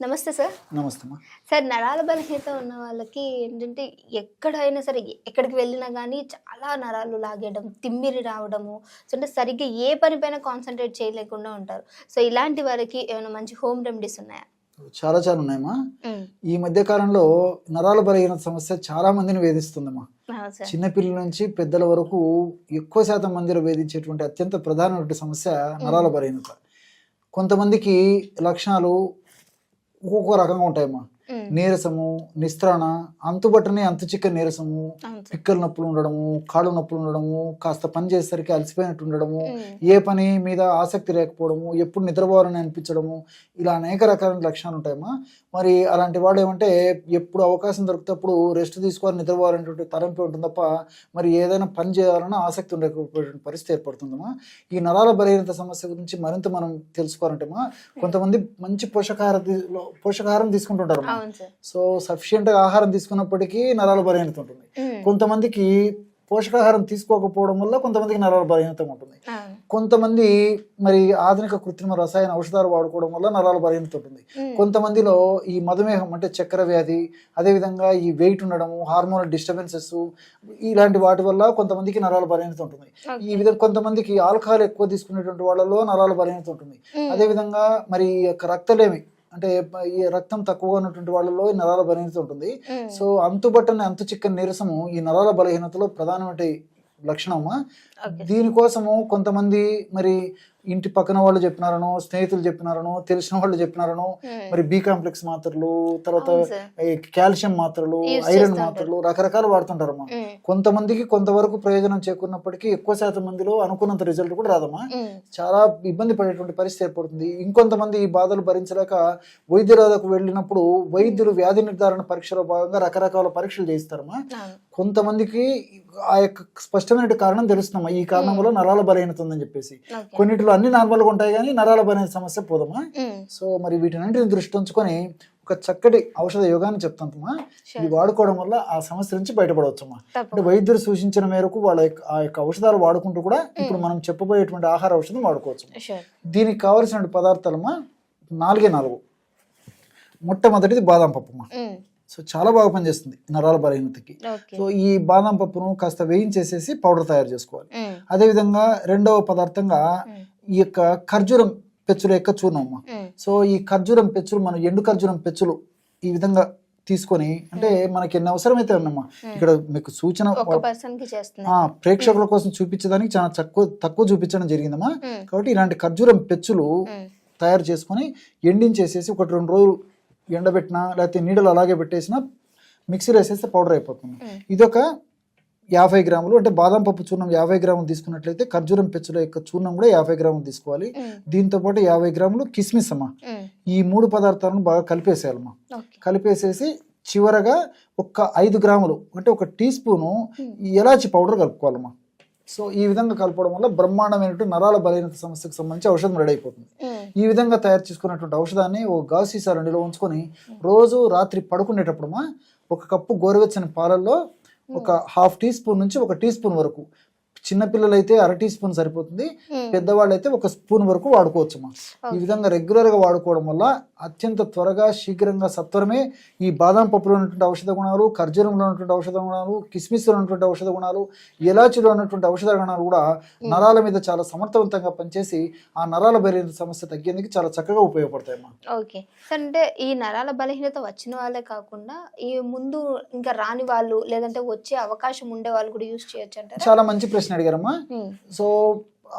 నమస్తే సార్. నమస్తే అమ్మా. సార్ నరాల బలహీనత ఉన్న వాళ్ళకి ఏంటంటే ఎక్కడైనా సరే ఎక్కడికి వెళ్ళినా గానీ చాలా నరాలు లాగేయడం, తిమ్మిరి రావడము, సో అంటే సరిగ్గా ఏ పని పైన కాన్సంట్రేట్ చేయలేకుండా ఉంటారు. సో ఇలాంటి వారికి ఏమైనా మంచి హోమ్ రెమెడీస్ ఉన్నాయా? చాలా చాలా ఉన్నాయమ్మా. ఈ మధ్య కాలంలో నరాల బలహీనత సమస్య చాలా మందిని వేధిస్తుందమ్మా. సార్. చిన్నపిల్లల నుంచి పెద్దల వరకు ఎక్కువ శాతం మందిలో వేధించేటువంటి అత్యంత ప్రధానమైన సమస్య నరాల బలహీనత. కొంతమందికి లక్షణాలు ఒక్కొక్క రకంగా ఉంటాయమ్మా. నీరసము, నిస్త్రాణ, అంతుబట్టని అంతు చిక్కని నీరసము, పిక్కల నొప్పులు ఉండడము, కాళ్ళు నొప్పులు ఉండడము, కాస్త పని చేసేసరికి అలసిపోయినట్టు ఉండడము, ఏ పని మీద ఆసక్తి లేకపోవడము, ఎప్పుడు నిద్రపోవాలని అనిపించడము, ఇలా అనేక రకాల లక్షణాలు ఉంటాయమ్మా. మరి అలాంటి వాడు ఏమంటే ఎప్పుడు అవకాశం దొరికినప్పుడు రెస్ట్ తీసుకోవాలి, నిద్రపోవాలనేటువంటి తలంపి ఉంటుంది తప్ప మరి ఏదైనా పని చేయాలన్నా ఆసక్తి ఉండకపోయేటువంటి పరిస్థితి ఏర్పడుతుందమ్మా. ఈ నరాల బలహీనత సమస్య గురించి మరింత మనం తెలుసుకోవాలంటేమా కొంతమంది మంచి పోషకాహారం తీసుకుంటుంటారు. సో సఫిషియెంట్ గా ఆహారం తీసుకున్నప్పటికీ నరాల బలహీనత ఉంటుంది. కొంతమందికి పోషకాహారం తీసుకోకపోవడం వల్ల కొంతమందికి నరాల బలహీనత ఉంటుంది. కొంతమంది మరి ఆధునిక కృత్రిమ రసాయన ఔషధాలు వాడుకోవడం వల్ల నరాల బలహీనత ఉంటుంది. కొంతమందిలో ఈ మధుమేహం అంటే చక్కెర వ్యాధి, అదేవిధంగా ఈ వెయిట్ ఉండడము, హార్మోనల్ డిస్టర్బెన్సెస్, ఇలాంటి వాటి వల్ల కొంతమందికి నరాల బలహీనత ఉంటుంది. ఈ విధంగా కొంతమందికి ఆల్కహాల్ ఎక్కువ తీసుకునేటువంటి వాళ్ళలో నరాల బలహీనత ఉంటుంది. అదేవిధంగా మరి రక్తలేమి అంటే ఈ రక్తం తక్కువగా ఉన్నటువంటి వాళ్ళలో నరాల బలహీనత ఉంటుంది. సో అంతుబట్టని అంతు చిక్కని నీరసము ఈ నరాల బలహీనతలో ప్రధానమైన లక్షణమా. దీనికోసము కొంతమంది మరి ఇంటి పక్కన వాళ్ళు చెప్పినారనో, స్నేహితులు చెప్పినారనో, తెలిసిన వాళ్ళు చెప్పినారనో మరి బి కాంప్లెక్స్ మాత్రలు, తర్వాత కాల్షియం మాత్రలు, ఐరన్ మాత్రలు రకరకాలు వాడుతుంటారమ్మా. కొంతమందికి కొంతవరకు ప్రయోజనం చేకూరినప్పటికీ ఎక్కువ శాతం మందిలో అనుకున్నంత రిజల్ట్ కూడా రాదమ్మా. చాలా ఇబ్బంది పడేటువంటి పరిస్థితి ఏర్పడుతుంది. ఇంకొంతమంది ఈ బాధలు భరించలేక వైద్యులకు వెళ్ళినప్పుడు వైద్యులు వ్యాధి నిర్ధారణ పరీక్షలో భాగంగా రకరకాల పరీక్షలు చేయిస్తారమ్మా. కొంతమందికి ఆ యొక్క స్పష్టమైన కారణం తెలుస్తుందమ్మా, ఈ కారణం వల్ల నరాల బలహీనత ఉందని చెప్పేసి. కొన్నిటిలో అన్ని నార్మల్ గా ఉంటాయి కానీ నరాల బలహీనత సమస్య పోదమ్మా. సో మరి వీటిని దృష్టి ఉంచుకొని ఒక చక్కటి ఔషధ యోగాన్ని చెప్తామా. ఇది వాడుకోవడం వల్ల ఆ సమస్య నుంచి బయటపడవచ్చమ్మా. అంటే వైద్యులు సూచించిన మేరకు వాళ్ళ ఆ యొక్క ఔషధాలు వాడుకుంటూ కూడా ఇప్పుడు మనం చెప్పబోయేటువంటి ఆహార ఔషధం వాడుకోవచ్చు. దీనికి కావలసిన పదార్థాలమ్మా 4. మొట్టమొదటిది బాదం పప్పుమ్మా. సో చాలా బాగా పనిచేస్తుంది నరాల బలహీనతకి. సో ఈ బాదం పప్పును కాస్త వేయించేసేసి పౌడర్ తయారు చేసుకోవాలి. అదేవిధంగా రెండవ పదార్థంగా ఈ యొక్క ఖర్జూరం పెచ్చుల యొక్క చూర్ణం అమ్మా. సో ఈ ఖర్జూరం పెచ్చులు, మన ఎండు ఖర్జూరం పెచ్చులు ఈ విధంగా తీసుకొని, అంటే మనకి ఎన్ని అవసరమైతే ఉన్నమ్మా. ఇక్కడ మీకు సూచన ప్రేక్షకుల కోసం చూపించడానికి చాలా తక్కువ చూపించడం జరిగిందమ్మా. కాబట్టి ఇలాంటి ఖర్జూరం పెచ్చులు తయారు చేసుకొని ఎండించేసేసి 1-2 రోజులు ఎండబెట్టినా లేకపోతే నీడలు అలాగే పెట్టేసినా మిక్సీలో వేసేస్తే పౌడర్ అయిపోతుంది. ఇదొక 50 గ్రాములు. అంటే బాదం పప్పు చూర్ణం 50 గ్రాములు తీసుకున్నట్లయితే ఖర్జూరం పెచ్చుల యొక్క చూర్ణం కూడా 50 గ్రాములు తీసుకోవాలి. దీంతో పాటు 50 గ్రాములు కిస్మిస్ అమ్మా. ఈ 3 పదార్థాలను బాగా కలిపేసేయాలమ్మా. కలిపేసేసి చివరగా ఒక 5 గ్రాములు అంటే 1 టీ స్పూను ఎలాచి పౌడర్ కలుపుకోవాలమ్మా. సో ఈ విధంగా కలపడం వల్ల బ్రహ్మాండమైనటువంటి నరాల బలహీనత సమస్యకు సంబంధించి ఔషధం రెడీ అయిపోతుంది. ఈ విధంగా తయారు చేసుకున్నటువంటి ఔషధాన్ని ఒక గాజు సీసాలో నిల్వ ఉంచుకొని రోజు రాత్రి పడుకునేటప్పుడు 1 కప్పు గోరువెచ్చని పాలల్లో 1/2 టీ స్పూన్ నుంచి 1 టీ స్పూన్ వరకు, చిన్నపిల్లలైతే 1/2 టీ స్పూన్ సరిపోతుంది, పెద్దవాళ్ళు అయితే 1 స్పూన్ వరకు వాడుకోవచ్చమ్మా. ఈ విధంగా రెగ్యులర్ గా వాడుకోవడం వల్ల అత్యంత త్వరగా శీఘ్రంగా సత్వరమే ఈ బాదం పప్పులో ఉన్నటువంటి ఔషధ గుణాలు, ఖర్జూరంలో ఉన్నటువంటి ఔషధ గుణాలు, కిస్మిస్లో ఉన్నటువంటి ఔషధ గుణాలు, ఎలాచిలో ఉన్నటువంటి ఔషధ గుణాలు కూడా నరాల మీద చాలా సమర్థవంతంగా పనిచేసి ఆ నరాల బలహీనత సమస్య తగ్గేందుకు చాలా చక్కగా ఉపయోగపడతాయమ్మా. Okay sir. అంటే ఈ నరాల బలహీనత వచ్చిన వాళ్ళే కాకుండా ఈ ముందు ఇంకా రాని వాళ్ళు లేదంటే వచ్చే అవకాశం ఉండే వాళ్ళు కూడా యూజ్ చేయొచ్చు అంటారా? చాలా మంచి ప్రశ్న అడిగారమ్మా. సో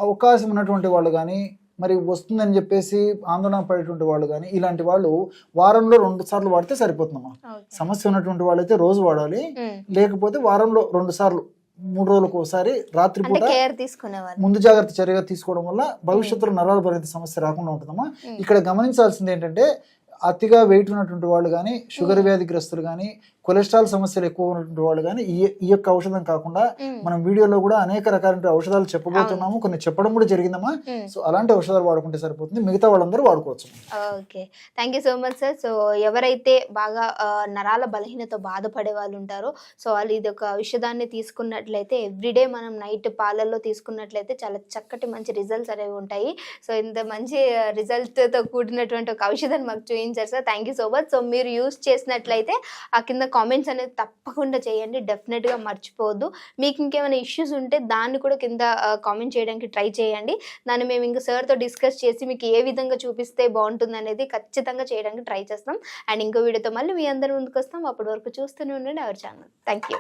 అవకాశం ఉన్నటువంటి వాళ్ళు కానీ, మరి వస్తుందని చెప్పేసి ఆందోళన పడేటువంటి వాళ్ళు కానీ, ఇలాంటి వాళ్ళు వారంలో 2 సార్లు వాడితే సరిపోతుందమ్మా. సమస్య ఉన్నటువంటి వాళ్ళైతే రోజు వాడాలి, లేకపోతే వారంలో 2 సార్లు 3 రోజులకు ఒకసారి రాత్రిపూట ముందు జాగ్రత్త చర్యగా తీసుకోవడం వల్ల భవిష్యత్తులో నరాల బలహీనత సమస్య రాకుండా ఉంటుందమ్మా. ఇక్కడ గమనించాల్సింది ఏంటంటే అతిగా వెయిట్ ఉన్నటువంటి వాళ్ళు కానీ, షుగర్ వ్యాధిగ్రస్తులు కానీ, కొలెస్ట్రాల్ సమస్యలు ఎక్కువ ఉన్నటువంటి వాళ్ళు కానీ ఈ యొక్క ఔషధం కాకుండా మనం వీడియోలో కూడా అనేక రకాల ఔషధాలు చెప్పబోతున్నాము, కొన్ని చెప్పడం కూడా జరిగిందమ్మా. సో అలాంటి ఔషధాలు వాడుకుంటే సరిపోతుంది, మిగతా వాళ్ళందరూ వాడుకోవచ్చు. Okay, thank you so much sir. So ఎవరైతే బాగా నరాల బలహీనతో బాధపడే వాళ్ళు ఉంటారో, సో వాళ్ళు ఇది ఒక ఔషధాన్ని తీసుకున్నట్లయితే ఎవ్రీడే మనం నైట్ పాలల్లో తీసుకున్నట్లయితే చాలా చక్కటి మంచి రిజల్ట్స్ అనేవి ఉంటాయి. సో ఇంత మంచి రిజల్ట్తో కూడినటువంటి ఒక ఔషధాన్ని మాకు చూపించారు sir. Thank you so much. So మీరు యూస్ చేసినట్లయితే ఆ కింద కామెంట్స్ అనేది తప్పకుండా చేయండి, డెఫినెట్గా మర్చిపోవద్దు. మీకు ఇంకేమైనా ఇష్యూస్ ఉంటే దాన్ని కూడా కింద కామెంట్ చేయడానికి ట్రై చేయండి. దాన్ని మేము ఇంకా సార్తో డిస్కస్ చేసి మీకు ఏ విధంగా చూపిస్తే బాగుంటుంది అనేది ఖచ్చితంగా చేయడానికి ట్రై చేస్తాం. అండ్ ఇంకో వీడియోతో మళ్ళీ మీ అందరి ముందుకు వస్తాం. అప్పటి వరకు చూస్తూనే ఉండండి అవర్ ఛానల్. Thank you.